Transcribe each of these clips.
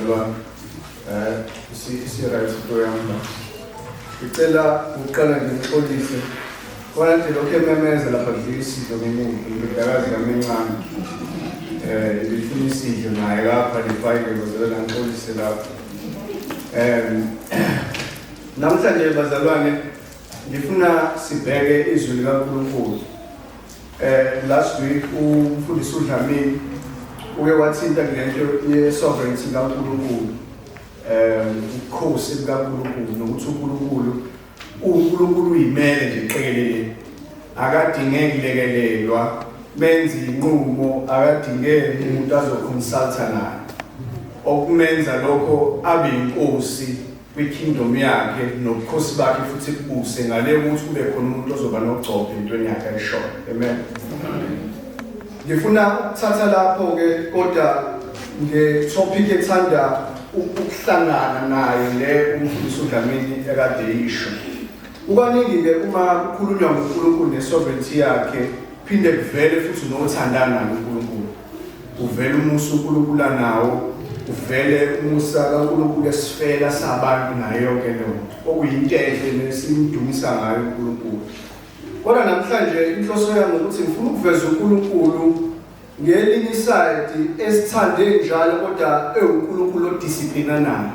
bazalwane. Si-right program. Ngicela uqala ngixolise. Khona nje lokho ememeza lapha ngisizwe ngimudakazi kamincane. Ngifuna isidlo naye lapha lefayile bazalwane ngixolise lapha. Namhlanje bazalwane ngifuna sibheke izwi likaNkulunkulu. Last week umfundisi uDlamini uke wathinta ngento ye-sovereignty kaNkulunkulu. Ukhosi likaNkulunkulu nokuthi uNkulunkulu uyimele nje qekelele. Akadingeki lekelelwa, menza inqumo, akadingeki umuntu azoconsulta naye. Okumenza lokho abe inkosi kwi-kingdom yakhe nobukhosi bakhe futhi kubuse ngale ukuthi kube khona umuntu ozoba nogcophe entweni yakhe ayishoyo. Amen. Ngifuna ukuthatha lapho-ke kodwa nge-topic ethanda ukuhlangana nayo le umfundisi uDlamini ekade yisho. Kukaningi-ke uma kukhulunywa ngoNkulunkulu ne-sovereignty yakhe phinde kuvele futhi nothandana noNkulunkulu. Uvele umusa uNkulunkulu anawo, uvele umusa kaNkulunkulu esifela sabantu nayo yonke lento. Okuyinto enhle nesimdumisa ngayo uNkulunkulu. Kodwa namhlanje inhloso yami ukuthi ngifuna ukuveza uNkulunkulu ngelinye iside esithande njalo kodwa uNkulunkulu odisciplinanayo.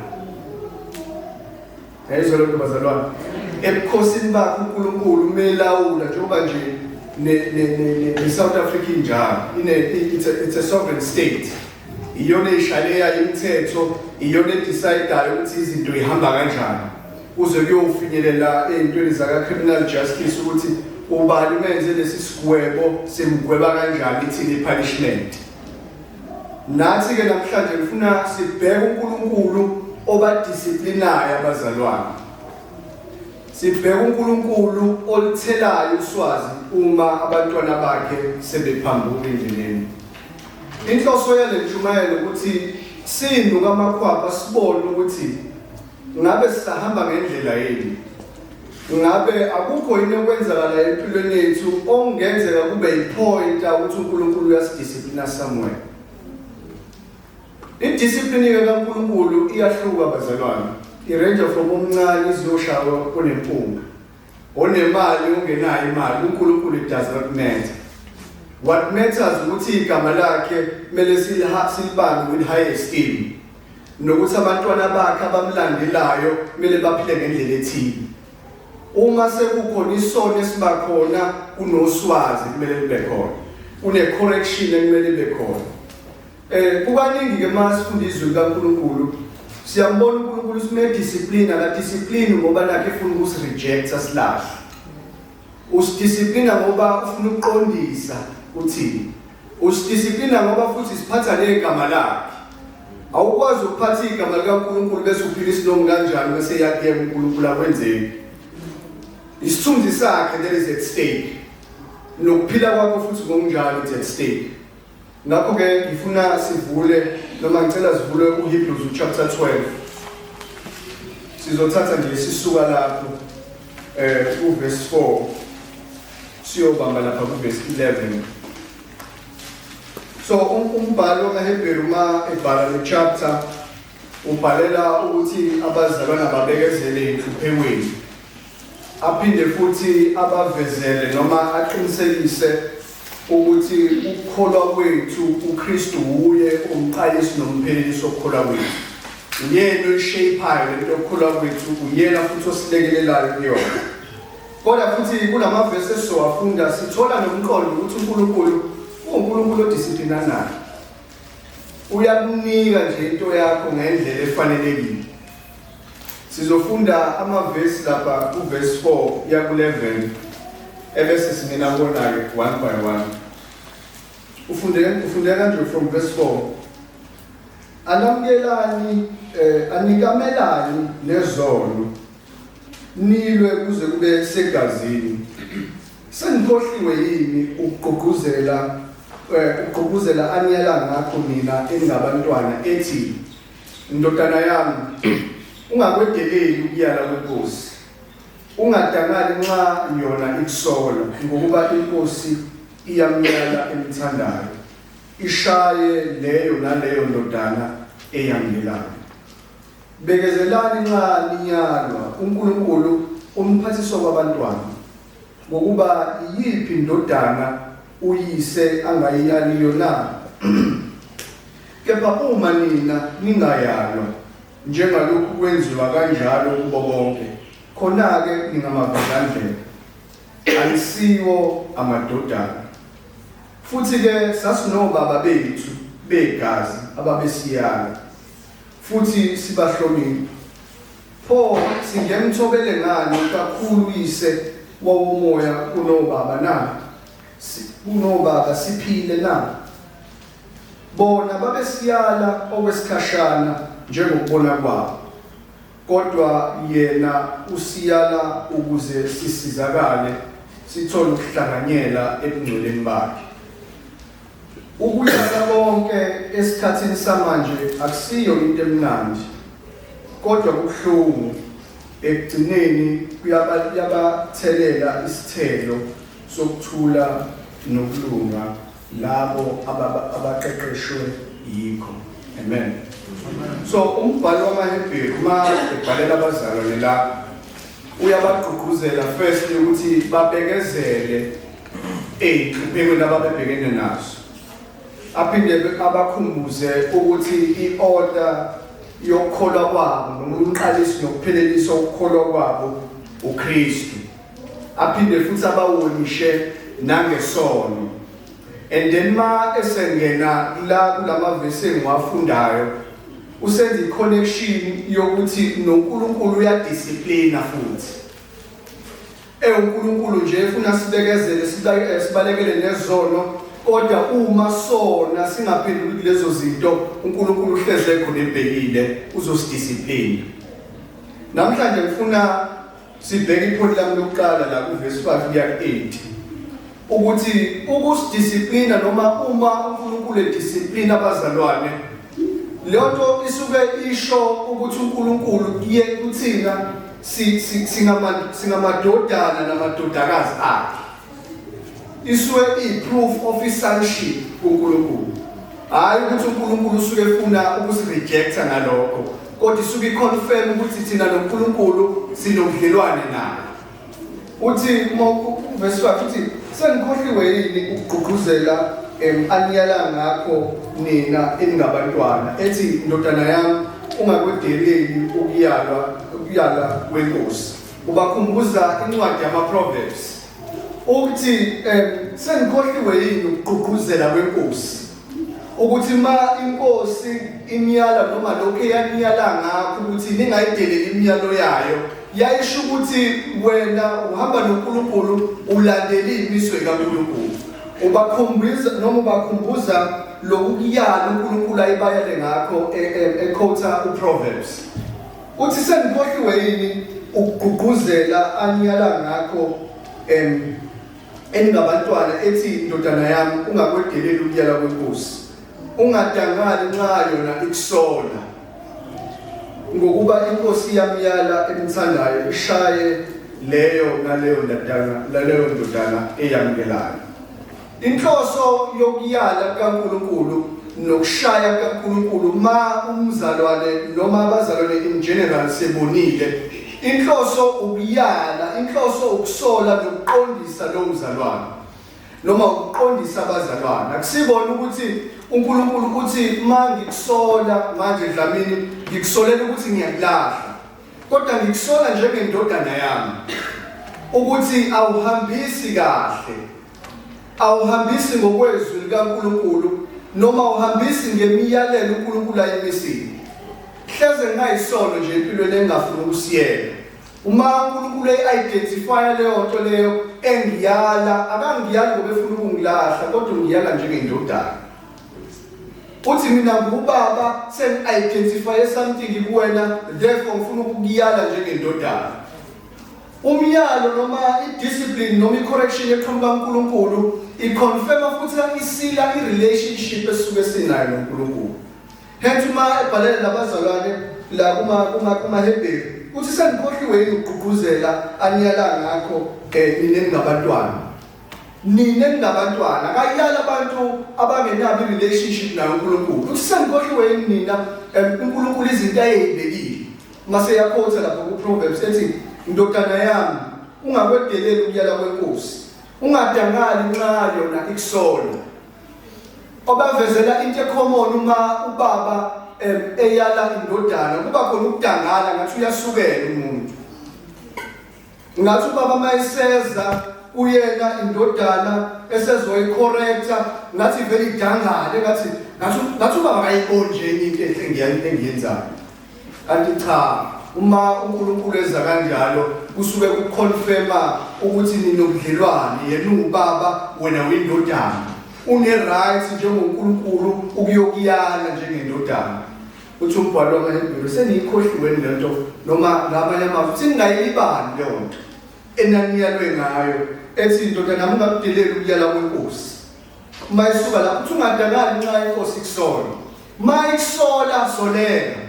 Yayizwa lokho bazalwane. Ebukhosini bakhe uNkulunkulu umelawula njengoba nje ne-South Africa injalo. It's a sovereign state. Iyona ishaleya imithetho, iyona edecidayo ukuthi izinto ihamba kanjani. Kuze kuyofinyelela ezintweni zaka-criminal justice ukuthi ubani menze lesi sigwebo semgweba kanjani ithini punishment. Nathi-ke namhlanje ngifuna sibheke uNkulunkulu obadisciplinayo abazalwane. Sibheke uNkulunkulu olithelayo uswazi uma abantwana bakhe sebephambuka endleleni. Inhloso yale ntshumayelo ukuthi sinuka amakhwapha sibone ukuthi ngabe sisahamba ngendlela yini. Ngabe akukho yini okwenzakala empilweni yethu okungenzeka kube yipointa ukuthi uNkulunkulu uyasidisciplina somewhere. Idiscipline kaNkulunkulu iyahluka bazalwane. Irange from omncane iziyoshawa onempunga. Onemali ungenayo imali, uNkulunkulu it does not matter. What matters ukuthi igama lakhe kumele silibambe with high esteem. Nokuthi abantwana bakhe abamlandelayo kumele baphile ngendlela ethile. Uma sekukhona isono esibakhona kunoswazi kumele libe khona. Une-correction ekumele libe khona. Kukaningi-ke uma sifunda izwi likaNkulunkulu siyambona uNkulunkulu sine-discipline akadiscipline ngoba nakhe efuna ukusirejecta silahle. Usidisciplina ngoba ufuna ukuqondisa uthini. Usidisciplina ngoba futhi siphatha negama lakhe. Awukwazi ukuphatha igama likaNkulunkulu bese uphila isilongo kanjani bese yakuyeka uNkulunkulu akwenzeni. Isithunzi sakhe that is at stake. Nokuphila kwakho futhi ngokunjalo it's at stake. Ngakho-ke ngifuna sivule noma ngicela sivule uHebrews chapter 12. Sizothatha nje sisuka lapho uverse 4 siyobamba lapha kuverse 11. So umbhalo kaHebrew uma ebhala le chapter ubhalela ukuthi abazalwane babekezele enhluphekweni. Aphinde futhi abavezele noma aqinisekise ukuthi ukukholwa kwethu uKristu uye umqalisi nomphelelisi wokukholwa kwethu. Uyena oyishapeayo lento yokukholwa kwethu, uyena futhi osilekelelayo kuyona. Kodwa futhi kulamavesi esizowafunda sithola nomqondo ukuthi uNkulunkulu uNkulunkulu odisciplinanayo. Uyakunika nje into yakho ngendlela efanelekile. Sizofunda amavesi lapha kuverse 4 ya ku-11 ebese singena kona-ke one by one. Ufunde kanje from verse 4. Anikamelani nezono nilwe kuze kube segazini. Senikhohliwe yini ukugqugquzela aniyela ngakho nina engabantwana ethi ndodana yami ungakwedeleli ukuyala kwenkosi. Ungadangali nxa yona ikusola ngokuba inkosi iyamyala emthandayo. Ishaye leyo naleyo ndodana eyangelayo. Bekezelani nxa niyalwa uNkulunkulu umphathiso kwabantwana ngokuba yiphi indodana uyise angayiyaliyo na. Kepha uma nina ningayalwa njengalokhu kwenziwa kanjalo kubo bonke, khona-ke ningamavadlandlela, alisiwo amadodana. Futhi-ke sasinobaba bethu begazi ababesiyala, futhi sibahlonipha. Pho singemthobele ngani kakhulu uyise womoya kunobaba na? Kunobaba siphile na? Bona babesiyala okwesikhashana njengokubona kwabo, kodwa yena usiyala ukuze sisizakale sithole ukuhlanganyela ebungcweleni bakhe. Ukuyala konke esikhathini samanje akusiyo into emnandi, kodwa kubuhlungu. Ekugcineni kuyabathelela isithelo sokuthula nokulunga labo abaqeqeshwe yikho. Amen. So umbhalo wamaHebheru uma ebhalela abazalwane la uyabagqugquzela first ukuthi babekezele ey'nhluphekweni ababebhekene nazo. Aphinde abakhumbuze ukuthi i-order yokukholwa kwabo noma umqalisi nokuphelelisa ukukholwa kwabo uKristu. Aphinde futhi abawonishe nangesono. And then ma esengena la kulamavesi engiwafundayo usenza i-connection yokuthi noNkulunkulu uyadisciplina futhi. uNkulunkulu nje ufuna sibekezele sibalekele nezono, kodwa uma sona singaphenduli kulezo zinto uNkulunkulu uhlezi ekhona ebhekile uzosidisciplina. Namhlanje ngifuna sibheke ipholi lami lokuqala la kuverse 5 kuya 8 ukuthi ukusidisciplina noma uma uNkulunkulu edisciplina abazalwane, leyo nto isuke isho ukuthi uNkulunkulu kuye kuthina singamadodana namadodakazi akhe. Isuke i-proof of his sonship kuNkulunkulu. Hayi ukuthi uNkulunkulu usuke efuna ukusirejecta ngalokho, kodwa isuke i-confirm ukuthi thina noNkulunkulu sinobudlelwane naye. Uthi verse 5 uthi senikhohliwe yini ukugqugquzela aniyala ngakho nina eningabantwana, ethi ndodana yami ungakwedeleli ukuyala kwenkosi. Ubakhumbuza incwadi yama-Proverbs ukuthi senikhohliwe yini ukugqugquzela kwenkosi, ukuthi ma inkosi imiyala noma lokho eyaniyala ngakho ukuthi ningayideleli imiyalo yayo, yayisho ukuthi wena uhamba noNkulunkulu ulandela imiswe kaNkulunkulu. Ubakhumbuza lokuyala uNkulunkulu ayibayele ngakho equota uProverbs. Uthi senikhohliwe yini ukugqugquzela aniyala ngakho eningabantwana, ethi ndodana yami ungakwedeleli ukuyala kwenkosi, ungadangali nxa yona ikusola, ngokuba inkosi yamyala emthandayo ishaye leyo ndodana eyamukelayo. Inhloso yokuyala kaNkulunkulu nokushaya kaNkulunkulu ma umzalwane noma abazalwane in general sebonile, inhloso ukuyala, inhloso ukusola nokuqondisa lo mzalwane noma ukuqondisa abazalwane. Akusibona ukuthi uNkulunkulu uthi ma ngikusola manje Dlamini ngikusolela ukuthi ngiyakulahla, kodwa ngikusola njengendodana yami ukuthi awuhambisi kahle, awuhambisi ngokwezwi likaNkulunkulu noma awuhambisi ngemiyalelo uNkulunkulu ayimisile. Hleze ngayisolo nje empilweni engafuni ukusiyela. Uma uNkulunkulu e-identify leyo nto leyo engiyala, akangiyali ngoba efuna ukungilahla, kodwa ngiyala njengendodana. Uthi mina ngubaba sen-identify something kuwena, therefore ngifuna ukukuyala njengendodana. Umyalo noma i-discipline noma i-correction eqhamuka kuNkulunkulu iconfirma futhi isila i-relationship esuke sinayo noNkulunkulu. Hence uma ebhalela labazalwane la kumaHebheru uthi senikhohliwe yini ukugqugquzela aniyala ngakho nina ningabantwana. nina ningabantwana akayala abantu abangenabo i-relationship naye uNkulunkulu usengikhohliwe yini nina uNkulunkulu izinto ayezibekile mase yakhotha lapho kuProverbs ethi indodana yami ungakwedeleli ukuyala kwenkosi ungadangali nxa yona ikusola obavezela into ecommon uma ubaba eyala indodana kuba khona ukudangala ngathi uyasukela umuntu ngathi ubaba mayiseza uyena indodana esezoyicorrecta ngathi vele idangale ngathi ubaba akayibonje into engiyenzayo kanti cha uma uNkulunkulu eza kanjalo kusuke ukuconfirma ukuthi ninobudlelwane yena ubaba wena uyindodana une-right njengoNkulunkulu ukuyokuyala njengendodana uthi umbhalo wamaHebheru seniyikhohliwe lento noma ngamanye amazwi singayilibani leyo nto enaniyalwe ngayo ethi indodana nami ungakudeleli ukuyala kwenkosi uma isuka lapho uthi ungadangali nxa inkosi ikusola uma ikusola solela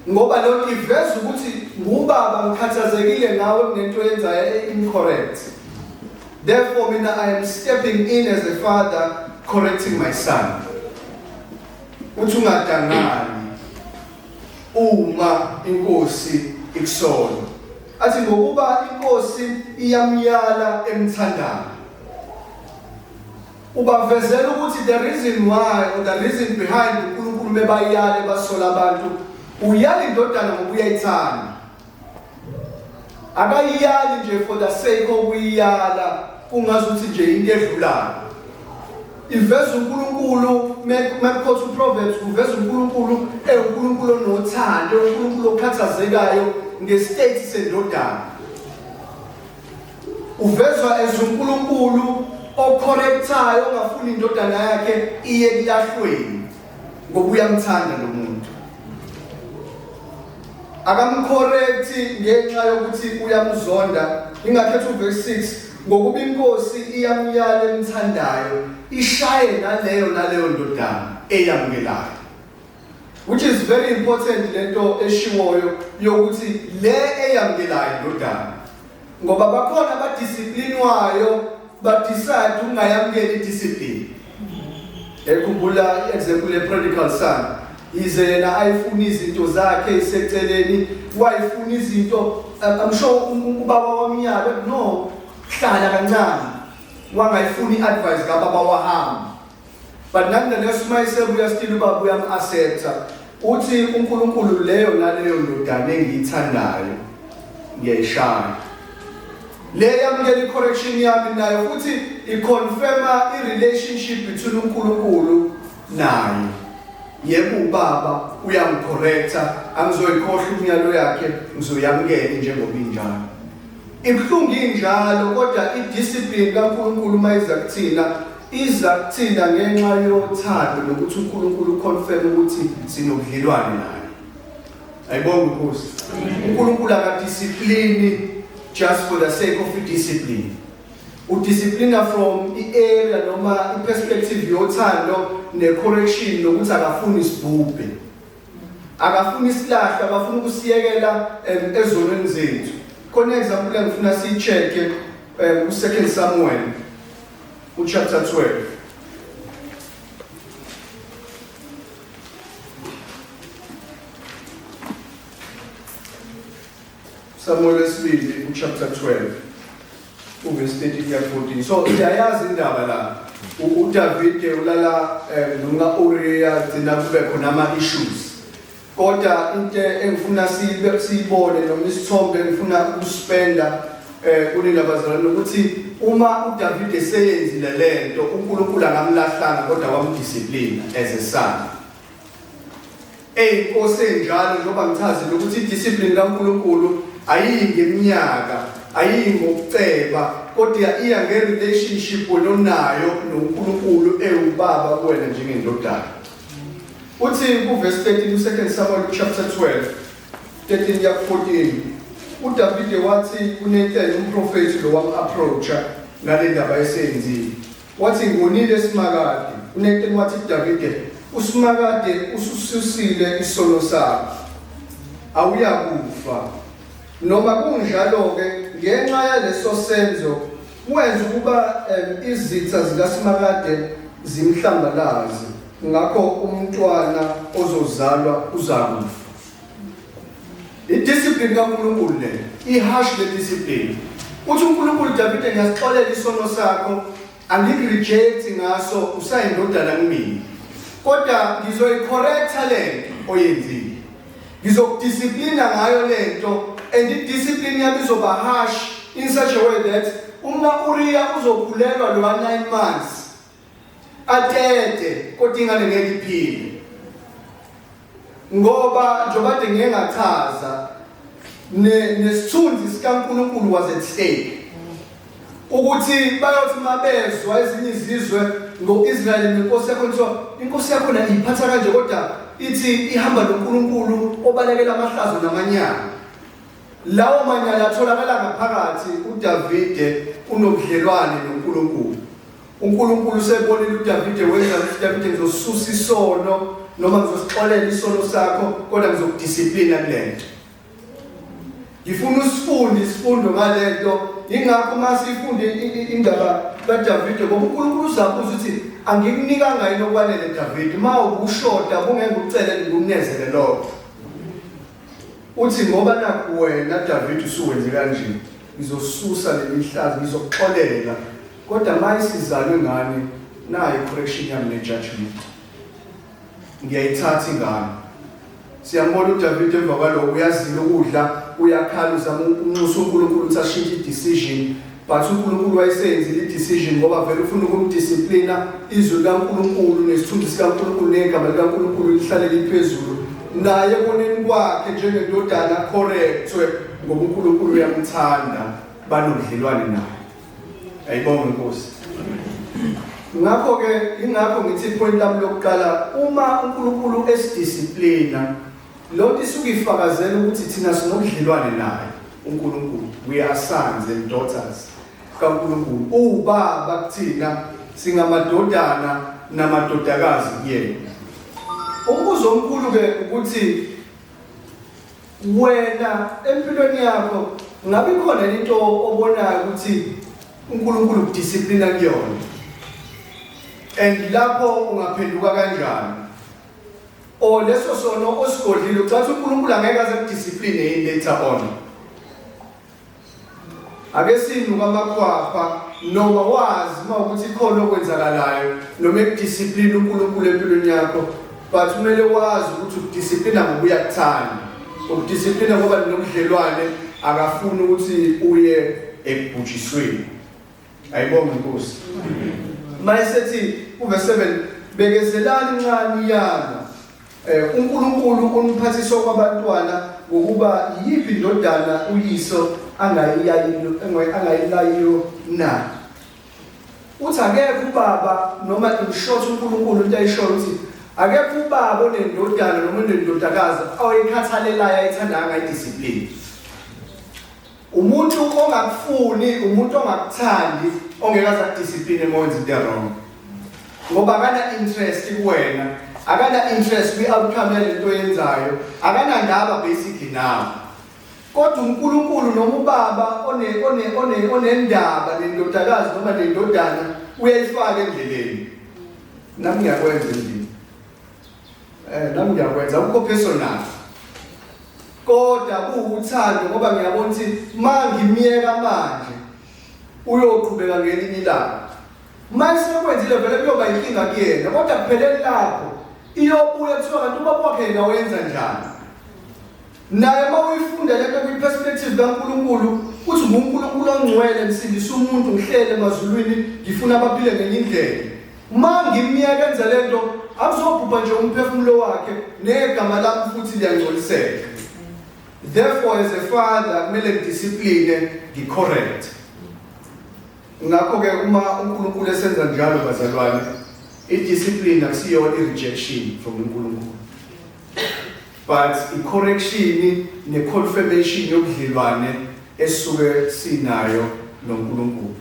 ngoba lokho iveza ukuthi ngubaba ngikhathazekile ngawe kunento yenzayo incorrect. Therefore mina I am stepping in as a father correcting my son. Uthi ungadangali uma inkosi ikusola. Athi ngokuba inkosi iyamyala emthandayo. Ubavezela ukuthi the reason why or the reason behind uNkulunkulu mebayale basola abantu uyala indodana ngoba uyayithanda. Akayiyali nje for the sake of uyala kungazuthi nje into edlulayo. Iveza uNkulunkulu mekukhotha uProverbs uveza uNkulunkulu uNkulunkulu onothando uNkulunkulu okhathazekayo ngestate sendodana. Uvezwa as uNkulunkulu ocorrectayo ongafuni indodana yakhe iye kuyahlweni ngoba uyamthanda lo muntu. Akamcorrecti ngenxa yokuthi uyamzonda. Ingakhetha uverse 6 ngokuba inkosi iyamyala emthandayo ishaye naleyo ndodana eyamukelayo. Which is very important lento eshiwoyo yokuthi le eyamukelayo indodana ngoba bakhona abadisciplinwayo badecide ungayamukela idiscipline. Ekhumbula example le-prodigal son. Ize yena ayifuna izinto zakhe iseceleni wayifuna izinto amsho ubaba wamnyaka no hlala kancane wangayifuni advice kababa wahamba but nonetheless mayisebuya still ubaba uyam-accepta uthi uNkulunkulu leyo ndodana engiyithandayo ngiyayishaya le yamukela i-correction yami nayo futhi iconfirma i-relationship between uNkulunkulu naye. Yebo ubaba uyamcorrecta angizoyikhohle imiyalo yakhe ngizoyamukela njengoba injalo. Ibhlungu injalo kodwa idiscipline kaNkulunkulu mayiza kuthina iza kuthina ngenxa yothando nokuthi uNkulunkulu uconfirm ukuthi sinobudlelwane naye. Ayibonge Nkosi. uNkulunkulu akadiscipline just for the sake of discipline. Udisciplina from i-area noma i-perspective yothando ne-correction nokuthi akafuni isibhubhe. Akafuni isilahle, akafuni ukusiyekela ezonweni zethu. Khona example engifuna siyi-check-e ku-2 Samuel chapter 12. Samuel wesibili chapter 12. Verse 13-14. So siyayazi indaba la uDavid ulala noMa-Uriya zina kube khona ama-issues. Kodwa into engifuna siyibone noma isithombe engifuna ukuspenda kunindabazalwane ukuthi uma uDavid eseyenzile lento uNkulunkulu angamlahlanga kodwa wamdiscipline as a son. Inkosi enjalo njengoba ngichazile ukuthi idiscipline kaNkulunkulu ayingi iminyaka ayingokuceba kodwa iya nge-relationship onayo noNkulunkulu ewubaba kuwena njengendodana. Uthi kuverse 13 2 Samuel chapter 12 13-14 uDavid wathi kuNathan umprofeti lo wam-approacha ngale ndaba esenzile. Wathi ngonile simakade. uNathan wathi kuDavid usimakade usususile isono sakho awuyakufa. Noma kunjalo ke ngenxa yaleso senzo wenza ukuba izitha zikaSimakade zimhlambalaze, ngakho umntwana ozozalwa uzakufa. Idiscipline kaNkulunkulu le, iharsh le discipline. Uthi uNkulunkulu Davide ngiyasixolela isono sakho, angikureject ngaso usayindodana kimi. Kodwa ngizoyicorrecta lento oyenzile. Ngizokudisciplina ngayo lento, and idiscipline yami izoba harsh in such a way that uma Uriya uzokhulelwa lo 9 months atete kodwa ingane ngeke iphile. Ngoba njengoba ngeke ngachaza nesithunzi sikaNkulunkulu was at stake. Ukuthi bayothi mabezwa ezinye izizwe ngoIsrael nenkosi yakho nso inkosi yakho na iphatha kanje kodwa ithi ihamba noNkulunkulu obalekela amahlazo namanyala. Lawo manyala atholakala ngaphakathi uDavide unobudlelwane noNkulunkulu. uNkulunkulu sebonile uDavide wenza ukuthi Davide ngizosusa isono noma ngizosixolela isono sakho kodwa ngizokudisciplina kulento. Ngifuna usifunde isifundo ngalento ingakho masifunde indaba kaDavide ngoba uNkulunkulu uzabuza ukuthi angikunikanga yini okwanele Davide ma ubushoda bungeke ucele ngumnezele lokho. Uthi ngoba naku wena Davide usuwenze kanje ngizosusa lemihlazo ngizokuxolela kodwa mayisizalwe ngani nayi correction yami nejudgment ngiyayithatha ingane. Siyambona uDavide emva kwalokho uyazila ukudla uyakhala uzama unxusa uNkulunkulu ukuthi ashintshe idecision, but uNkulunkulu wayesenzile idecision ngoba vele ufuna ukumdisciplina izwi likaNkulunkulu nesithunzi sikaNkulunkulu negama likaNkulunkulu lihlale liphezulu naye koneni kwakhe njengendodana correctwe ngoba uNkulunkulu uyamthanda banodlelwane naye. Ayibonge Nkosi. Ngakho ke ingakho ngithi point lami lokuqala uma uNkulunkulu esidisciplina lonto isuke ifakazela ukuthi thina sinodlelwane naye uNkulunkulu. We are sons and daughters kaNkulunkulu. Ubaba kuthina singamadodana namadodakazi kuyena. Umbuzo omkhulu ke ukuthi wena empilweni yakho ngabe khona into obonayo ukuthi uNkulunkulu udisciplina kuyona, and lapho ungaphenduka kanjani o leso sono osigodlile ucathi uNkulunkulu angeke aze kudiscipline yini later on. Ake sinuka amakhwapha noma wazi mawukuthi khona okwenzakalayo noma ekudiscipline uNkulunkulu empilweni yakho, but kumele wazi ukuthi ukudisciplina ngoba uyakuthanda, ukudisciplina ngoba nobudlelwane akafuni ukuthi uye ekubhujisweni. Ayibonge Nkosi. Mayesethi uverse 7 bekezelani incane yana uNkulunkulu uniphathisa kwabantwana ngokuba yiphi indodana uyiso angayilayo na. Uthi akekho ubaba noma in short uNkulunkulu into ayishoyo ukuthi akekho ubaba onendodana noma onendodakazi awayikhathalelayo ayithanda ngayidiscipline. Umuntu ongakufuni, umuntu ongakuthandi, ongeke azakudiscipline emoyenza into wrong. Ngoba akana interest kuwena, akana interest kwi-outcome yalento yenzayo, akana ndaba basically nawe. Kodwa uNkulunkulu noma ubaba onendaba nendodakazi noma nendodana uyayifaka endleleni. Nami ngiyakwenza endlini. Nami ngiyakwenza ukho personal. Kodwa kuwuthando ngoba ngiyabona ukuthi mangimiyeka manje uyoqhubeka ngelinye ilanga. Mase sekwenzile vele kuyoba inkinga kuyena kodwa kuphelele lapho iyobuya kuthiwa kanti ubaba wakhe yena wenza njani. Naye mawuyifunda lento kwi-perspective kaNkulunkulu uthi nguNkulunkulu ongcwele msindisa umuntu ngihlele emazulwini ngifuna abaphile ngenye indlela. Mangimiyeka enza lento akuzobhubha nje umphefumulo wakhe negama lami futhi liyangcoliseka. Therefore as a father kumele discipline ngicorrect. Ngakho ke uma uNkulunkulu esenza njalo bazalwane, i-discipline akusiyo i-rejection from uNkulunkulu, but i-correction ne-confirmation yobudlelwane esuke sinayo noNkulunkulu.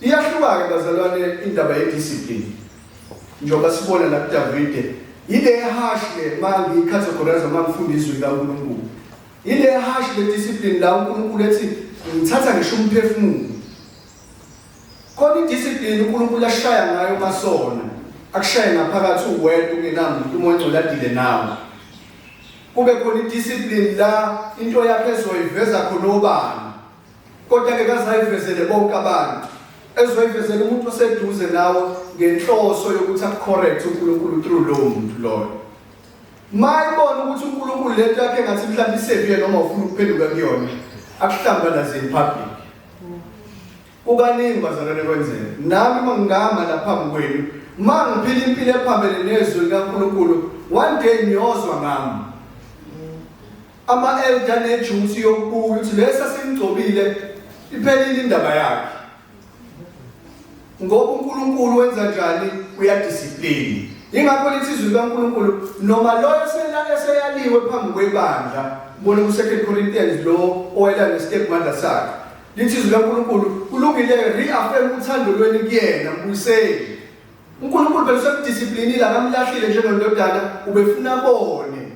Iyahluka ke bazalwane indaba ye-discipline. Njengoba sibona la kuDavide, ile harsh le manje icategorize mangifunda izwi laNkulunkulu. Ile harsh le discipline la uNkulunkulu ethi ngithatha ngisho umphefumulo. khona idiscipline uNkulunkulu ashaya ngayo masona akushaye ngaphakathi uwedwa ungenamuntu uMongcwele adile nawe. Kube khona idiscipline la into yakhe ezoyiveza khona obani kodwa ke kazayivezele bonke abantu ezoyivezela umuntu oseduze nawe ngenhloso yokuthi akucorrect uNkulunkulu through lo muntu loyo. Mayibona ukuthi uNkulunkulu lento yakhe ngathi mhlawumbe iseviye noma ufuna ukuphenduka kuyona akuhlambalaze in public. Kukaningi bazalwane kwenzeka nami mangingama la phambi kwenu mangiphila impilo ephambene nezwi likaNkulunkulu one day niyozwa ngami ama-elder nejuthi yokubuya ukuthi lesa simgcobile iphelile indaba yakhe ngoba uNkulunkulu wenza njani uyadiscipline. Ingakho lithi izwi likaNkulunkulu noma loyo eseyaliwe phambi kwebandla ubone ku2 Corinthians lo owela nestepmother sakhe lithi izwi likaNkulunkulu kulungile reaffirm uthando lweni kuyena mbuyiseni. uNkulunkulu phela usemdisciplinile akamlahlile njengondodana ubefuna bone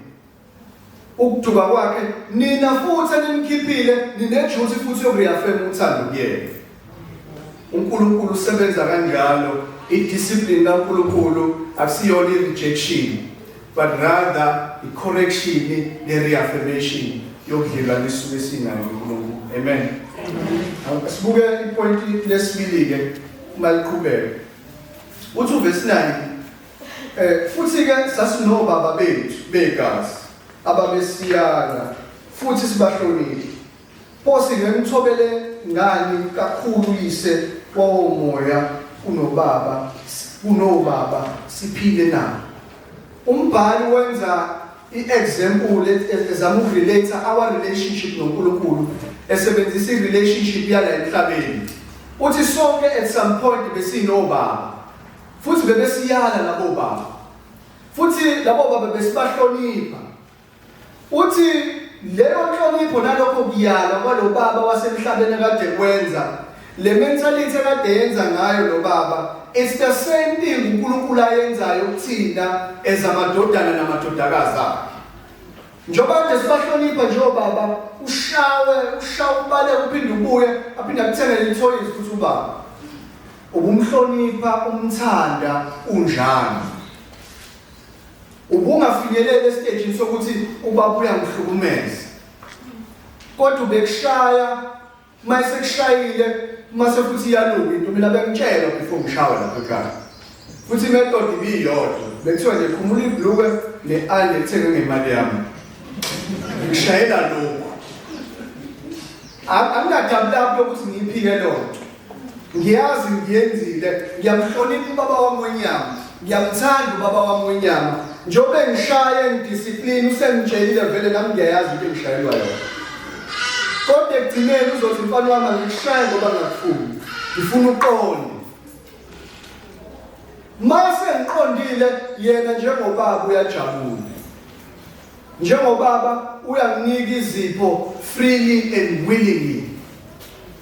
ukuduka kwakhe nina futhi enimkhiphile ninejuthi futhi yokureaffirm uthando kuyena. uNkulunkulu usebenza kanjalo. I-discipline kaNkulunkulu akusiyona i-rejection but rather i-correction ne-reaffirmation yokudlelwana isuke sinayo uNkulunkulu. Amen. Sibuke ipoint lesibili-ke maliqhubeka uthi uverse 9 futhi-ke sasinobaba bethu begazi ababesiyala futhi sibahlonile pho singemthobele ngani kakhulu yise womoya kunobaba siphile nabo. Umbhali wenza i-example ezama ukurelate our relationship noNkulunkulu esebenzisa i-relationship yala emhlabeni. Uthi sonke at some point besinobaba futhi bebesiyala labo baba futhi labo baba besibahlonipha. Uthi leyo nhlonipho nalokho kuyala kwalo baba wasemhlabeni kade kwenza le mentality kade yenza ngayo lo baba it's the same thing uNkulunkulu ayenzayo kuthina ezamadodana namadodakazi akhe. Njoba nje sibahlonipha njengobaba ushawe ubale uphinde ubuye aphinde akuthengele ithoyizi futhi ubaba ubumhlonipha umthanda unjani ubungafinyelele estage sokuthi ubaba uyangihlukumeza kodwa ubekushaya mase kushayile mase futhi iyalunga into mina bengitshela before ngishawe lapha ekhaya futhi method ibiyodwa bekuthiwa nje khumula ibhluke ne-eye ethenge ngemali yami ngishayela lokho angingadabula ukuthi ngiyiphike lonto ngiyazi ngiyenzile ngiyamhlonipha ubaba wami wenyama ngiyamthanda ubaba wami wenyama njobe ngishaye ngidiscipline usengitshelile vele nami ngiyayazi into engishayelwa yona kodwa ekugcineni uzothi mfana wami angishaye ngoba ngakufuni ngifuna uqonde mase ngiqondile yena njengobaba uyajabula njengobaba uyanginika izipho freely and willingly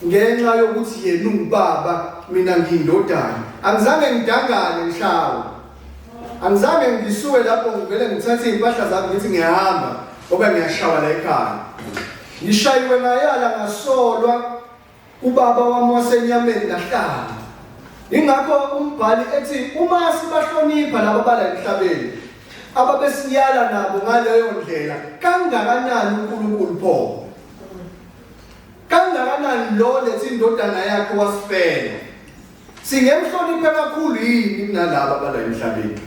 ngenxa yokuthi yena ungubaba mina ngiyindodana angizange ngidangale ngishawe angizange ngisuke lapho ngivele ngithathe impahla zami ngithi ngiyahamba ngoba ngiyashawa la ekhaya ngishayiwe ngayala ngasolwa ubaba wami wasenyameni lahlala. Ingakho umbhali ethi uma sibahlonipha labo bala emhlabeni ababesiyala nabo ngaleyo ndlela kangakanani uNkulunkulu pho kangakanani lo lethi indodana yakhe wasifela singemhlonipha kakhulu yini kunalabo bala emhlabeni.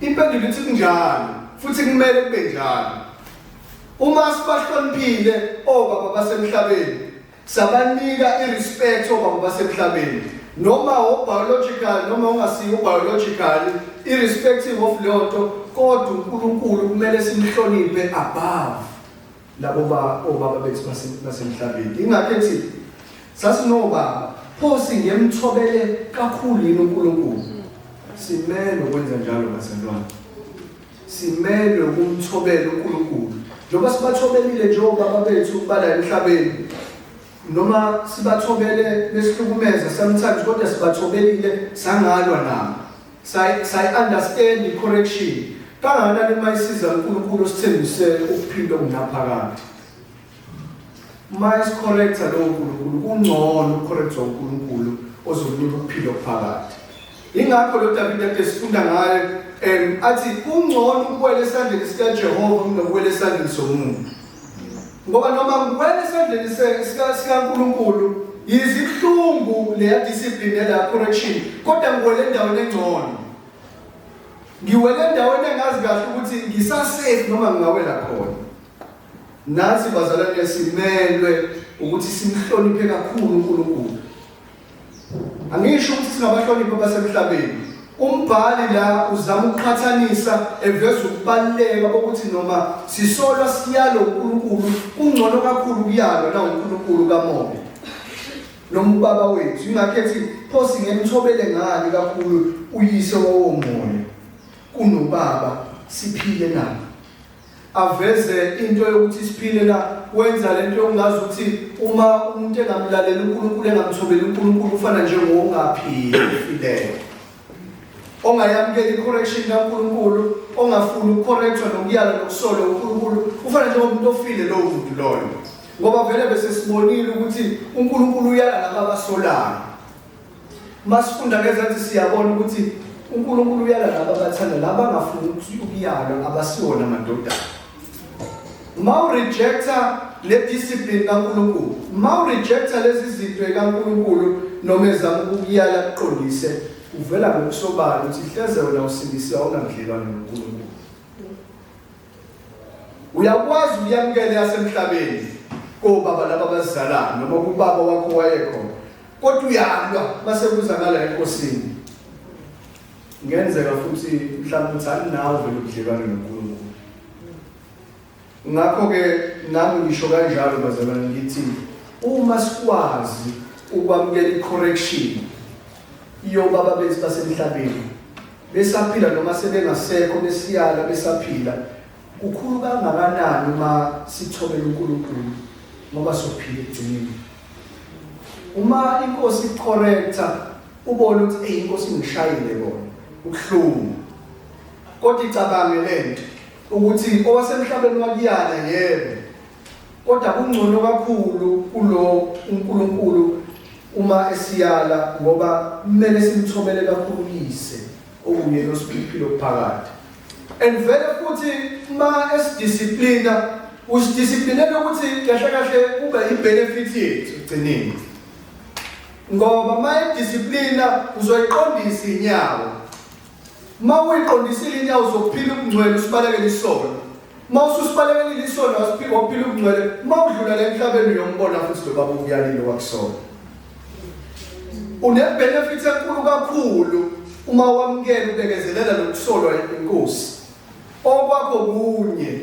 Impendulo ithi kunjalo futhi kumele kube njalo. Uma sibahloniphile obaba basemhlabeni sabanika irespect obaba basemhlabeni noma biological noma ungasiyo biological irrespective of lonto kodwa uNkulunkulu kumele simhloniphe above labo obaba bethu basemhlabeni. Ingakho ethi sasinobaba pho singemthobele kakhulu yini uNkulunkulu simele ukwenza njalo bazalwane simele ukumthobela uNkulunkulu njengoba sibathobelile njengobaba bethu bala emhlabeni noma sibathobele besihlukumeza sometimes kodwa sibathobelile sangalwa nabo say understand the correction kangakanani mayisiza uNkulunkulu sithembise ukuphinda okunaphakade mayis correcta lo uNkulunkulu kungcono ucorrectwa uNkulunkulu ozokunika ukuphila okuphakathi. Ingakho lo David ade sifunda ngaye athi kungcono ukuwela esandleni sikaJehova kunokuwela esandleni somuntu. Ngoba noma ngiwela esandleni sikaNkulunkulu yizihlungu leya discipline la correction, kodwa ngiwele endaweni engcono. Ngiwele endaweni engazi kahle ukuthi ngisasafe noma ngingawela khona. Nathi bazalwane simelwe ukuthi simhloniphe kakhulu uNkulunkulu. Angisho ukuthi singabahloniphi basemhlabeni. Umbhali la uzama ukuqhathanisa eveza ukubaluleka bokuthi noma sisolwa siyalo uNkulunkulu kungcono kakhulu kuyalo la uNkulunkulu kamoya noma ubaba wethu. Ingakhethi pho singemthobele ngani kakhulu uyise womoya kunobaba siphile naye. Aveze into yokuthi siphile la wenza lento yongazi ukuthi uma umuntu engamlalela uNkulunkulu engamthobeli uNkulunkulu ufana njengongaphili fileyo, ongayamukeli i-correction kaNkulunkulu, ongafuni ukucorrectwa nokuyala nokusolwa uNkulunkulu, ufana njengomuntu ofile lowo muntu loyo. Ngoba vele bese sibonile ukuthi uNkulunkulu uyala laba abasolayo. Masifunda ngezathi siyabona ukuthi uNkulunkulu uyala laba abathanda, laba angafuni ukuyala abasiwona amadodana. Ma rejecta le discipline kaNkulunkulu, ma rejecta lezi zinto kaNkulunkulu noma ezama ukuyala kuqondise, uvela ngokusobala ukuthi hleze wena usindisiwe awunamdlelwane noNkulunkulu. Uyakwazi ukuyamukela yasemhlabeni kobaba laba abazizalayo noma kubaba wakho wayekhona, kodwa uyalwa base kuzakala enkosini. Ngenzeka futhi mhlawumbe uthi alinawo vele ubudlelwane noNkulunkulu. Ngakho ke nami ngisho kanjalo bazalwane ngithi uma sikwazi ukwamukela i-correction yobaba bethu basemhlabeni besaphila noma sebengasekho besiyala besaphila, kukhulu kangakanani uma sithobela uNkulunkulu ngoba sophila egcineni. Uma inkosi icorrecta ubone ukuthi inkosi ngishayile bona ubuhlungu, kodwa icabange lento ukuthi owasemhlabeni wakuyala yebo, kodwa kungcono kakhulu kulo uNkulunkulu uma esiyala ngoba kumele simthobele kakhulu yise okuyena osiphilo okuphakathi. And vele futhi uma esidisciplina usidisciplinele ukuthi kahle kahle kube i-benefit yethu egcineni. Ngoba ma edisciplina uzoyiqondisa inyawo. Ma uyiqondisile inyawo uzophila ubungcwele usibalekele isono. Ma ususibalekele isono wasiphila ubungcwele, ma udlula la emhlabeni uyombona futhi lo baba uyalile wakusona. Une-benefit enkulu kakhulu uma wamukela ubekezelela nokusolwa inkosi. Okwakho kunye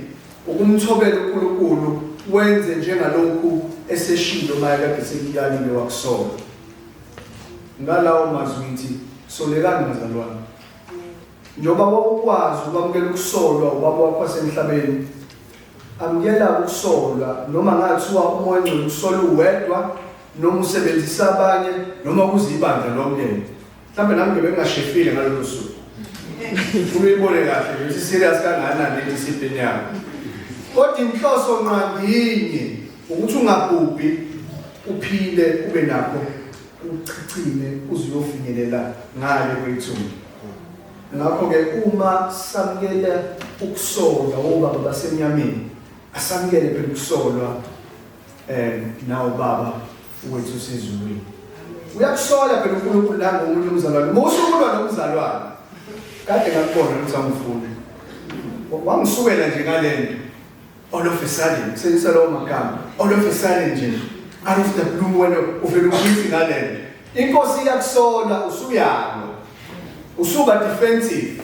ukumthobela uNkulunkulu wenze njengalokhu eseshilo mayekade sekuyalile wakusona. Ngalawo mazwi ngithi solekani bazalwane. Njoba wakwazi ukwamukela ukusolwa ubaba wakho wasemhlabeni, amukela ukusolwa noma ngathiwa umoya ngcwele usola uwedwa noma usebenzisa abanye noma kuzibandla lomndeni. Mhlawumbe nami ngibengashefile ngalolu suku. Uyibone kahle ukuthi serious kangakanani le discipline yakho. Kodwa inhloso nqambinye ukuthi ungabhubhi, uphile ube nakho ucicine uze uyofinyelela ngale kwethu. Ngakho ke uma samukela ukusolwa obaba basemnyameni, asamukele phela ukusolwa nawo baba wethu sezulwini. Uyakusola phela uNkulunkulu la ngomunye umzalwane. Musukulwa nomzalwane. Kade ngakubona ukuthi angifuni. Wangisukela nje ngalento. All of a sudden, sensalo magama. All of a sudden nje. Out of the blue wena uvela ukuthi ngalento. Inkosi iyakusola usuyalo. Usuka defensive.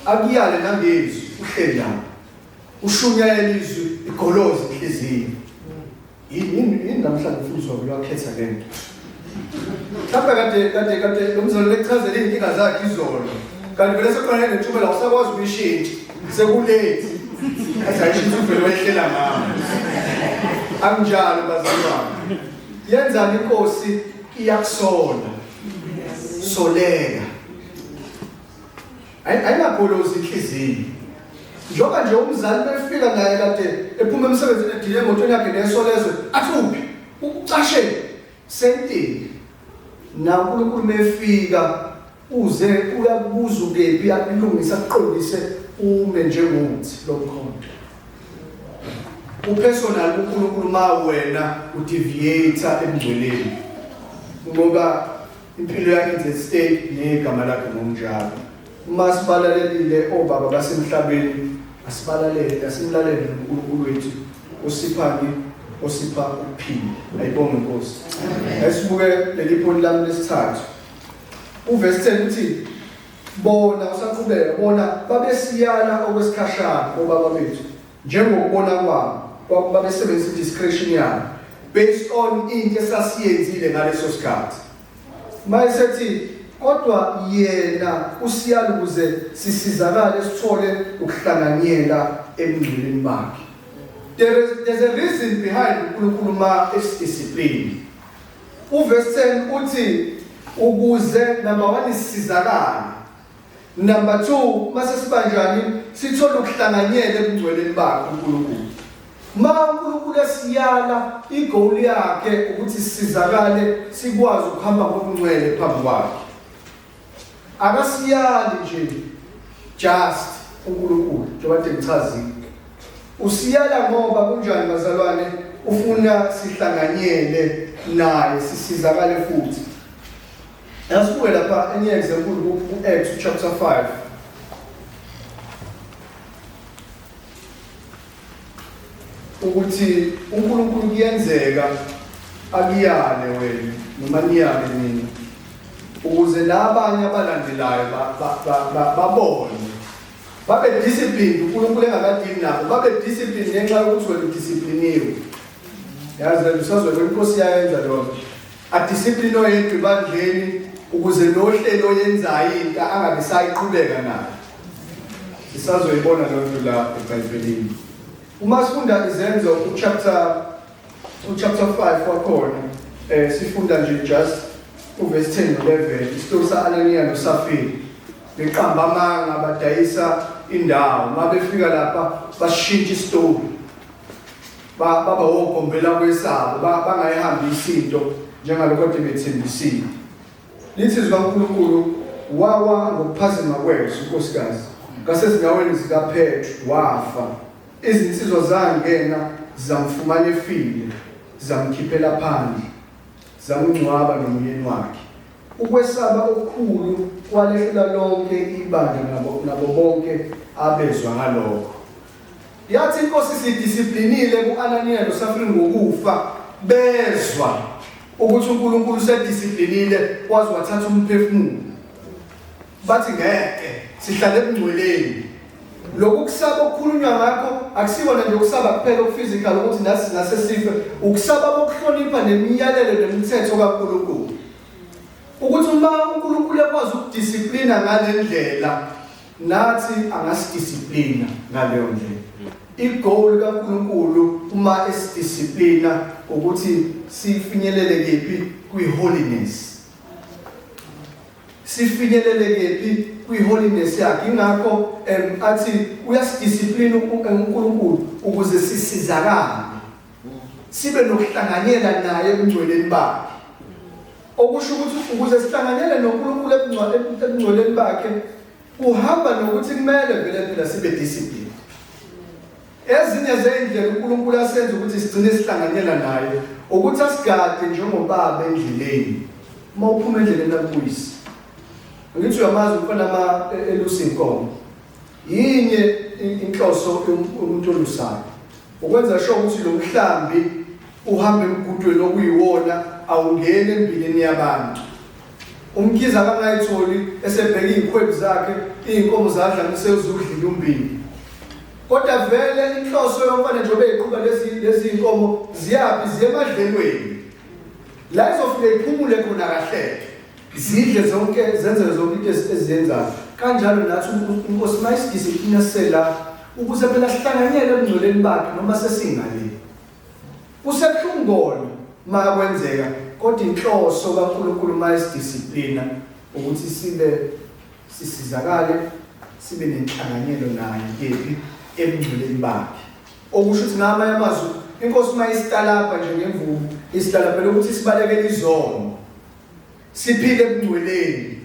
Akuyale nangezwi uhleli lapha. Ushunyayela izwi igolozi inhliziyo. Yini namhlanje ufundiswa uyakhetha lento. Lapha kade lomzalo lekuchazela inkinga zakhe izolo. Kanti vele sekhona nethuba la usakwazi ukuyishintsha. Sekulate. Asayishintsha uvele wehlela ngami. Anginjalo bazalwane. Yenzani inkosi iyakusola. Soleka. Ayingagolozi inhliziyo. Njoba nje umzali befika naye kade ephuma emsebenzini edile emotweni yakhe nesolezwe athi uphi ucashe sentile na uNkulunkulu mefika uze uyabuza ukephi akulungisa aqondise ume njengomuthi lomkhonto upersonal uNkulunkulu ma wena udeviator emngcweleni ngoba impilo yakhe state negama lakhe ngokunjalo uma sibalalelile obaba basemhlabeni asibalalele asimlalele uNkulunkulu wethu osiphani osipha ukuphila ayibonge Nkosi asibuke leli point lami lesithathu uverse 10 uthi bona usaqhubeka bona babesiyana okwesikhashana obaba bethu njengokubona kwabo babesebenzisa discretion yabo based on into esasiyenzile ngaleso sikhathi mayisethi kodwa yena usiyala ukuze sisizakale sithole ukuhlanganyela emngcweleni bakhe. There's a reason behind uNkulunkulu ma discipline. Uverse 10 uthi ukuze number 1 isizakale. Number 2 mase sibanjani sithole ukuhlanganyela emngcweleni bakhe uNkulunkulu. Ma uNkulunkulu esiyala igoal yakhe ukuthi sisizakale sikwazi ukuhamba ngokungcwele phambi kwakhe. Akasiyali nje just uNkulunkulu njengoba ngichazile. Usiyala ngoba kunjani bazalwane ufuna sihlanganyele naye sisizakale futhi. Asibuke lapha enye example ku-Acts chapter 5. Ukuthi uNkulunkulu kuyenzeka akuyale wena noma niyale nina ukuze nabanye abalandelayo babone babe disciplined uNkulunkulu engakadini nabo babe disciplined ngenxa yokuthi wena udiscipliniwe. Yazi usazwe inkosi yayenza lokho adiscipline oyedwa ebandleni ukuze nohlelo oyenzayo into angabe sayiqhubeka nayo. Sisazoyibona lonto la eBhayibhelini. Uma sifunda izenzo uchapter 5 wakhona sifunda nje just uverse 10 no 11 isitori sa-Ananiya noSafira beqamba amanga badayisa indawo mabefika lapha bashintsha isitori baba wogombela kwesabo bangayihambisi into njengalokho kade bethembisile. Lithi zikaNkulunkulu wawa ngokuphazima kwethu unkosikazi ngasezinyaweni zikaPetru wafa. Izinsizwa zangena zamfumana efile zamkhiphela phandle zamngcwaba nomyeni wakhe. Ukwesaba okukhulu kwalehlela lonke ibandla nabo bonke abezwa ngalokho. Yathi inkosi sidisciplinile kuAnaniya noSafira ngokufa bezwa ukuthi uNkulunkulu usedisciplinile kwazi wathatha umphefumulo. Bathi ngeke sihlale emngcweleni. Lokhu kusaba okukhulunywa ngakho akusibona nje ukusaba kuphela okuphysical ukuthi nase sife ukusaba bokuhlonipha nemiyalelo nemithetho kaNkulunkulu. Ukuthi uma uNkulunkulu ekwazi ukudisciplina ngale ndlela nathi angasidisciplina ngaleyo ndlela. Igoal kaNkulunkulu uma esidisciplina ukuthi sifinyelele kephi kwi-holiness. Sifinyelele kephi kwi-holiness yakhe. Ingakho athi uyasidisciplina uNkulunkulu ukuze sisizakale sibe nokuhlanganyela naye emngcweleni bakhe. Okusho ukuthi ukuze sihlanganyele noNkulunkulu emngcweleni bakhe kuhamba nokuthi kumele vele phela sibe disciplined. Ezinye zendlela uNkulunkulu asenza ukuthi sigcine sihlanganyela naye ukuthi asigade njengobaba endleleni. Uma uphuma endleleni akuyisi ngithi uyamazi ukufana elusa inkomo. Yinye inhloso yomuntu olusayo ukwenza sure ukuthi lo mhlambi uhambe emgudweni okuyiwona awungene embileni yabantu. Umkhize akangayitholi esebheka izikhwebu zakhe izinkomo zadla ngisezudlila umbili. Kodwa vele inhloso yomfana njengoba eqhuba lezi inkomo ziyapi ziye emadlelweni. La izofika iphumule khona kahle. Zidle zonke zenze zonke into eziyenzayo. Kanjalo nathi inkosi mayisidiscipline sela ukuze phela sihlanganyele emngcweleni bakhe noma sesingale. Kusebuhlungona makwenzeka kodwa inhloso kaNkulunkulu mayisidiscipline ukuthi sibe sisizakale sibe nenhlanganyelo naye kephi emngcweleni bakhe. Okusho ukuthi ngamanye amazwi inkosi mayisitalapha nje ngemvubu isitalaphela ukuthi sibalekele izono siphile ebungcweleni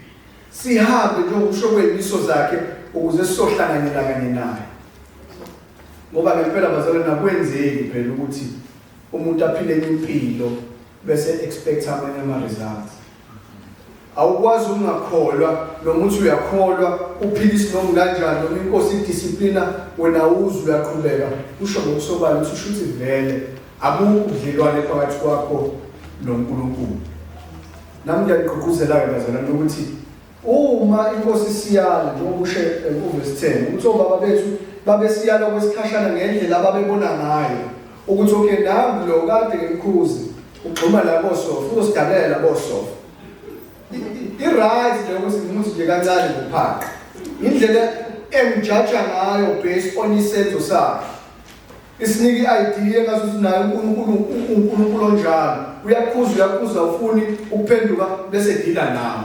sihambe njengokusho kwemiso zakhe ukuze sizohlanganyela kanye naye ngoba ngempela bazalwane nakwenzeki phela ukuthi umuntu aphile impilo bese expect amanye ama-results awukwazi ungakholwa noma uthi uyakholwa uphile isinoma kanjani noma inkosi idisciplina wena uzwe uyaqhubeka usho ngokusobala ukuthi usho ukuthi vele abukho ubudlelwane phakathi kwakho noNkulunkulu. Nami ngiyaqhubuzela-ke bazalwane ukuthi uma inkosi siyala njengoba usho uverse 10 ukuthi obaba bethu babesiyala kwesikhashana ngendlela ababebona ngayo ukuthi okay nami lo kade ngimkhuzi ugxuma la bosofa uzosidalela bosofa i-right leyo ukuthi ngimuthi nje kancane ngophaka indlela emjaja ngayo based on isenzo sakhe isinike i-idea engazuthi nayo uNkulunkulu onjalo uyakhuza ufuni ukuphenduka bese dila nawe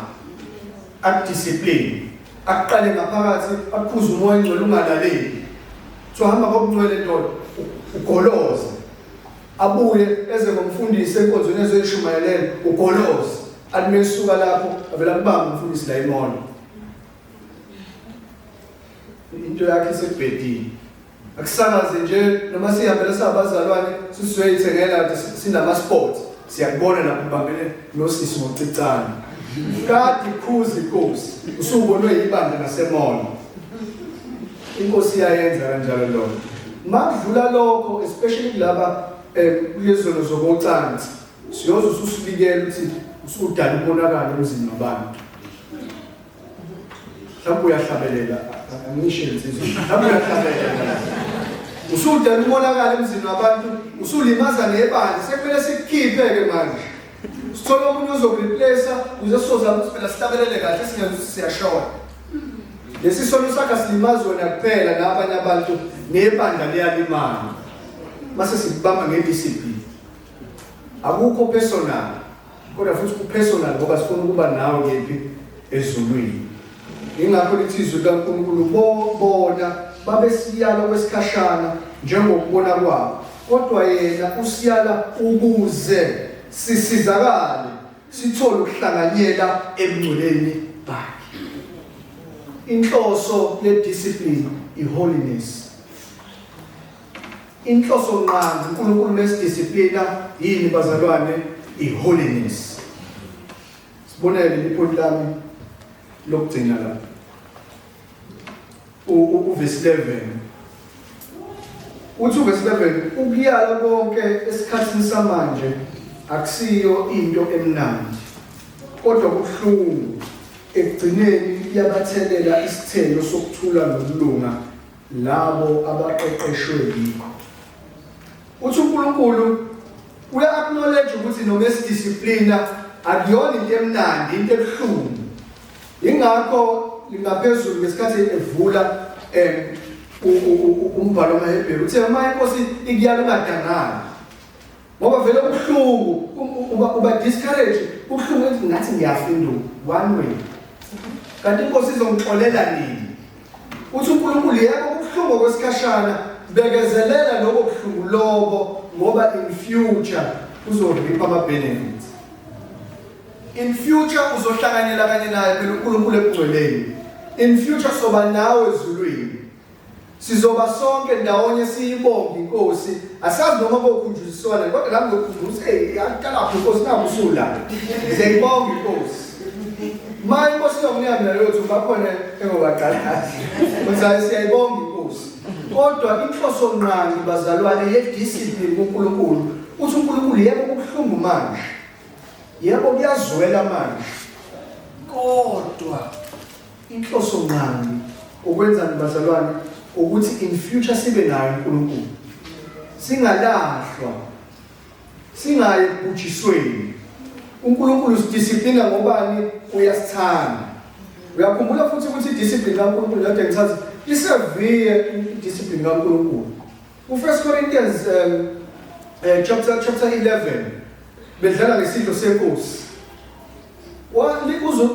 akudiscipline akuqale ngaphakathi akukhuza umoya engcwele ungalaleli so hamba ngokungcwele ndoda ugoloze abuye eze ngomfundisi enkonzweni ezoyishumayelele ugoloze alimisuka lapho avela kubamba umfundisi la imono into yakhe isebhedini akusakaze nje noma sihambele sabazalwane sisizoyithengela sinama-sports siyakubona lapho ubambele nosisi ngocicane kade ikhuza inkosi usubonwe yibandla nasemono inkosi iyayenza kanjalo lokho makudlula lokho especially kulaba kulezono zokocansi siyoze ususibikela ukuthi usudala umonakalo emzini wabantu mhlawumbe uyahlabelela angisho insizwa mhlawumbe uyahlabelela usudala umonakalo emzini wabantu usulimaza nebandla sekumele sikukhiphe-ke manje sithola omunye ozokureplace ukuze sizozama ukuthi phela sihlabelele kahle singenza ukuthi siyashona lesi sono sakhe silimazi wena kuphela nabanye abantu nebandla liyalimala mase sikubamba ngediscipline akukho personal kodwa futhi ku-personal ngoba sifuna ukuba nawe kephi ezulwini ingakho lithi izwi likaNkulunkulu bona babesiyala kwesikhashana njengokubona kwabo kodwa yena usiyala ukuze sisizakale sithole ukuhlanganyela ebungcweleni bakhe. Inhloso ye-discipline i-holiness. Inhloso nqangi uNkulunkulu mesidisciplina yini bazalwane? I-holiness. Sibonele iphoni lami lokugcina la. Uverse 11. Uthi uverse 11 ukuyala konke esikhathini samanje akusiyo into emnandi kodwa kubuhlungu ekugcineni yabathelela isithelo sokuthula nokulunga labo abaqeqeshwe yikho. Uthi uNkulunkulu uya-acknowledge ukuthi noma esidisciplina akuyona into emnandi, into ebuhlungu. Ingakho lingaphezulu ngesikhathi evula umbhalo wamaHebheru uthi uma inkosi ikuyala ungadangala ngoba vele ubuhlungu uba discourage ubuhlungu ethi ngathi ngiyafunda one way kanti inkosi izongixolela nini. Uthi uNkulunkulu yebo ubuhlungu kwesikhashana bekezelela lokho buhlungu lobo ngoba in future uzoripha ama-benefits. In future uzohlanganyela kanye naye phela uNkulunkulu ekugcweleni. In future soba nawe ezulwini. Sizoba sonke ndawonye siyibonge inkosi. Asazi noma bokhunjuziswana kodwa nami ngokukhunjuza yaqala inkosi nabusula. Ngiyibonga inkosi. Maye inkosi yomnyama nayo yethu bakhona engobaqalazi. Manje siyayibonga inkosi. Kodwa inhloso nqangi bazalwane ye-discipline kuNkulunkulu. Uthi uNkulunkulu yebo kubuhlungu manje. Yebo kuyazwela manje. Kodwa inhloso nqangi ukwenza bazalwane ukuthi in future sibe nayo uNkulunkulu. Singalahlwa. Singayi kubujisweni. uNkulunkulu sidisciplina ngobani? Uyasithanda. Uyakhumbula futhi ukuthi idiscipline kaNkulunkulu kade ngithatha isevere idiscipline kaNkulunkulu. U1 Corinthians chapter 11 bedlala ngesidlo senkosi.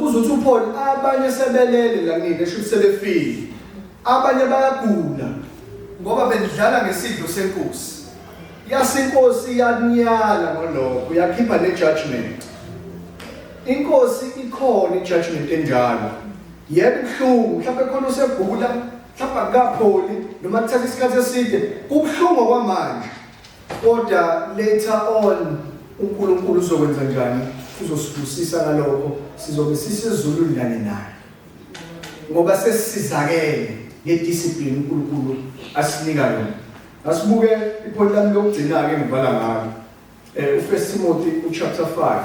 Uzuthi uPaul abanye sebelele la ngine esho sebefile. Abanye bayagula ngoba bedlala ngesidlo senkosi. yasenkosi yaniyala ngalokho yakhipha ne-judgment. Inkosi ikhona i-judgment enjalo. Yebo kubuhlungu, mhlawumbe khona usegula, mhlawumbe akapholi noma kuthatha isikhathi eside, kubuhlungu kwamanje. Kodwa later on uNkulunkulu uzokwenza njani? Uzosibusisa ngalokho, sizobe sisezulwini naye. Ngoba sesizakele ngediscipline uNkulunkulu asinika yona. Asibuke ipholi lami lokugcina ke ngivala ngalo. U1 Timothy chapter 5.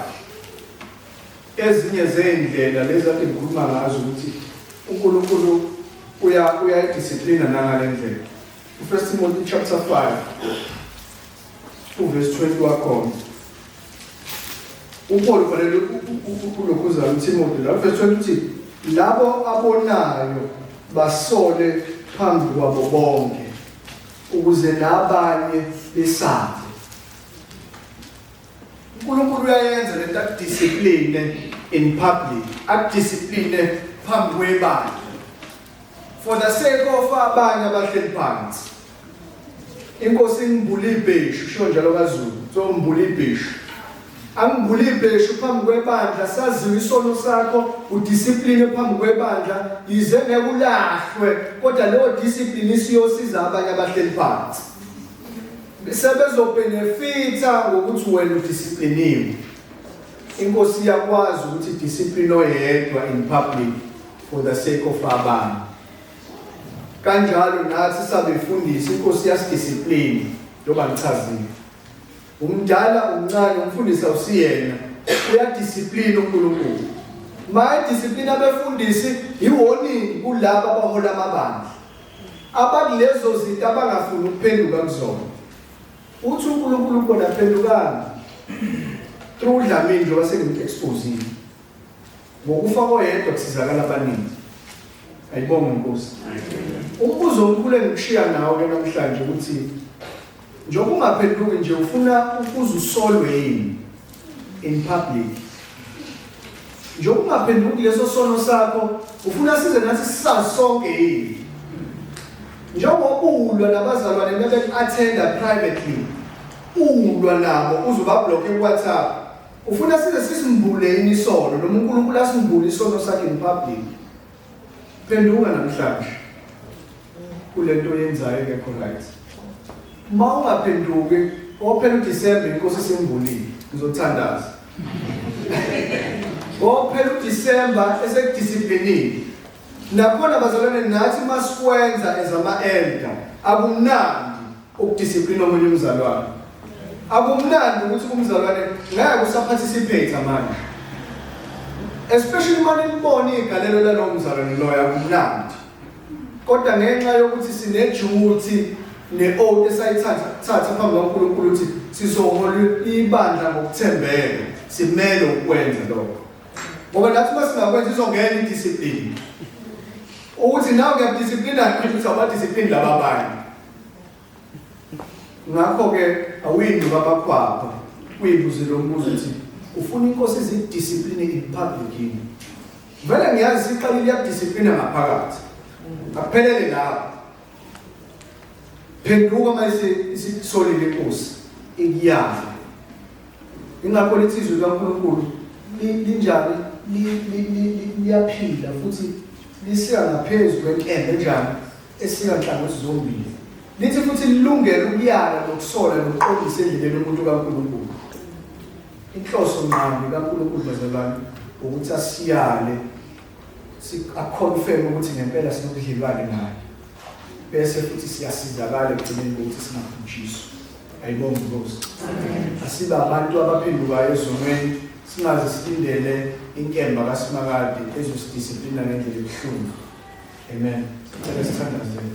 Ezinye zeindlela lezi akhe ngikhuluma ngazo ukuthi uNkulunkulu uyayidisciplina nangale ndlela. U1 Timothy chapter 5 verse 20 wakhona. uPaul fanele ukulokhuza uTimothy la verse 20 uthi labo abonayo basole phambi kwabo bonke ukuze nabanye besabe. uNkulunkulu uyayenza lento discipline in public, discipline phambi kwebandla for the sake of abanye abahleli phansi. Inkosi ngibula ibheshu sho njalo kaZulu, so ngibula ibheshu. Angibula ibheshu phambi kwebandla, saziwe isono sakho, udiscipline phambi kwebandla, yize ngeke ulahlwe, kodwa leyo discipline isiyosiza abanye abahleli phansi. Sebezobenefita ngokuthi wena udiscipliniwe. Inkosi iyakwazi ukuthi discipline oyedwa in public for the sake of abanye. Kanjalo nathi sabefundisa inkosi yasidiscipline njengoba ngichazile. Umdala umncane umfundisi usiyena uyadiscipline uNkulunkulu. My discipline abefundisi iwarning kulabo abahola amabandla. Abakulezo zinto abangafuni ukuphenduka kuzona. Uthi uNkulunkulu ubona phendukana. Through Dlamini njengoba sengimexposile. Ngokufa koyedwa kusizakala abaningi. Ayibonge Nkosi. Umbuzo omkhulu engikushiya nawo ke namhlanje ukuthi njengoba ungaphenduki nje ufuna ukuze usolwe yini in public. Njengoba ungaphenduki leso sono sakho ufuna size nathi sisasonke yini. Njengoba ulwa nabazalwane bebe attenda privately. Ulwa nabo uzobablock eWhatsApp. Ufuna size sisimbule yini isono noma uNkulunkulu asimbule isono sakhe in public. Phenduka namhlanje kulento yenzayo ngekho right. Uma ungaphenduki ophela uDisemba inkosi simbulile ngizothandaza. Ophela uDisemba esekudisciplinini. Nakhona bazalwane nathi masikwenza ezama-elder akumnandi ukudiscipline omunye umzalwane. Akumnandi ukuthi umzalwane ngeke usaparticipate manje. Especially uma nibona igalelo lalo mzalwane loyo akumnandi. Kodwa ngenxa yokuthi sineduty ne-oath esayithatha phambi kaNkulunkulu ukuthi sizohola ibandla ngokuthembeka, simele ukwenza lokho. Ngoba nathi masingakwenza izongena idiscipline. Ukuthi nawe ngiyadiscipline ukuthi awabadiscipline laba abanye. Ngakho-ke awuyinduka abakhwapha uyibuze lo mbuzo ukuthi ufuna inkosi izidiscipline in public yini? Vele ngiyazi siqalile yakudiscipline ngaphakathi. Akuphelele lapho. Phenduka mase isisolile inkosi ikuyazi. Ingakho lithi izwi kaNkulunkulu linjani liyaphila futhi lisiya ngaphezulu kwenkemba enjani esiyanhlangothi zombili. Lithi futhi lilungele ukuyala nokusola nokuqondisa endleleni yomuntu kaNkulunkulu. Inhloso ngqambi kaNkulunkulu bazalwane ukuthi asiyale aconfirm ukuthi ngempela sinobudlelwane naye. Bese futhi siyasizakala ekugcineni ukuthi singaphuthiswa. Ayibonge Nkosi. Asibe abantu abaphendukayo ezonweni singaze silindele inkemba kaSimakade ezosidisciplina ngendlela ebuhlungu. Amen. Sicela sithandazele.